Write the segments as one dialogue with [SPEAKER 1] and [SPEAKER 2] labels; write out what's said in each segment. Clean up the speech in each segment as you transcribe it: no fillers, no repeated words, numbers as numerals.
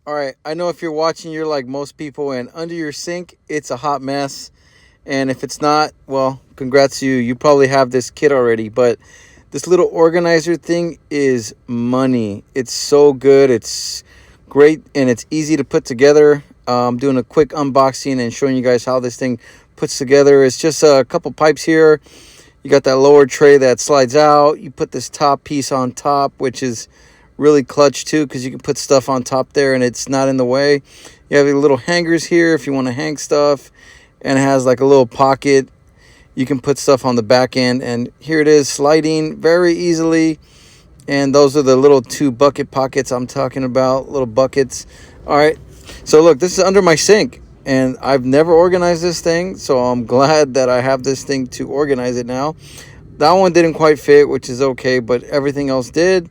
[SPEAKER 1] All right, I know if you're watching, you're like most people, and under your sink, it's a hot mess. And if it's not, well, congrats to you. You probably have this kit already. But this little organizer thing is money. It's so good. It's great, and it's easy to put together. I'm doing a quick unboxing and showing you guys how this thing puts together. It's just a couple pipes here. You got that lower tray that slides out. You put this top piece on top, which is really clutch too, because you can put stuff on top there and it's not in the way. You have your little hangers here if you want to hang stuff, and it has like a little pocket. You can put stuff on the back end, and here it is sliding very easily. And those are the little two bucket pockets I'm talking about, little buckets. All right, so look, this is under my sink, and I've never organized this thing, so I'm glad that I have this thing to organize it now. That one didn't quite fit, which is okay, but everything else did.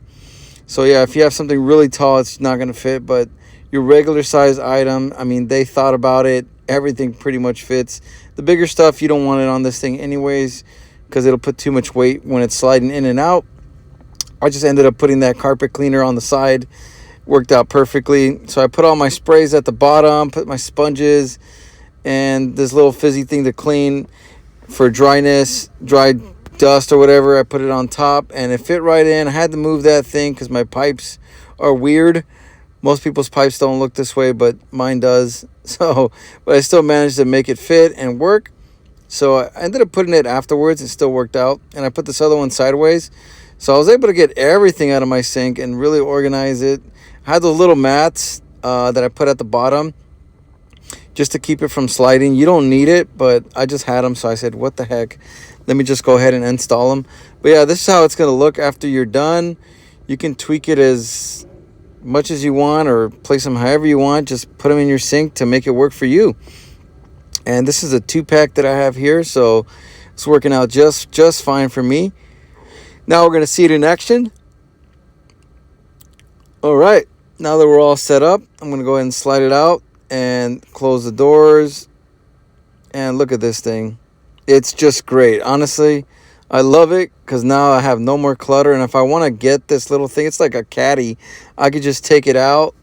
[SPEAKER 1] So yeah, if you have something really tall, it's not going to fit, but your regular size item, I mean, they thought about it. Everything pretty much fits. The bigger stuff, you don't want it on this thing anyways, because it'll put too much weight when it's sliding in and out. I just ended up putting that carpet cleaner on the side. Worked out perfectly. So I put all my sprays at the bottom, put my sponges, and this little fizzy thing to clean for dryness, dry dust or whatever. I put it on top, and it fit right in. I had to move that thing because my pipes are weird. Most people's pipes don't look this way, but mine does. So, but I still managed to make it fit and work. So I ended up putting it afterwards. It still worked out. And I put this other one sideways. So I was able to get everything out of my sink and really organize it. I had those little mats that I put at the bottom just to keep it from sliding. You don't need it, but I just had them. So I said, what the heck? Let me just go ahead and install them. But yeah, this is how it's going to look after you're done. You can tweak it as much as you want or place them however you want. Just put them in your sink to make it work for you. And this is a 2-pack that I have here, so it's working out just fine for me. Now we're going to see it in action. All right, now that we're all set up, I'm going to go ahead and slide it out and close the doors. And look at this thing. It's just great. Honestly, I love it because now I have no more clutter. And if I want to get this little thing, it's like a caddy. I could just take it out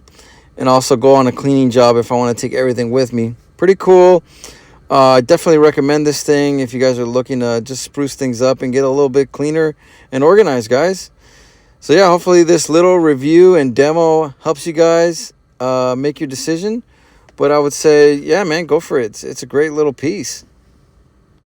[SPEAKER 1] and also go on a cleaning job if I want to take everything with me. Pretty cool. I definitely recommend this thing if you guys are looking to just spruce things up and get a little bit cleaner and organized, guys. So yeah, hopefully this little review and demo helps you guys make your decision. But I would say, yeah, man, go for it. It's a great little piece.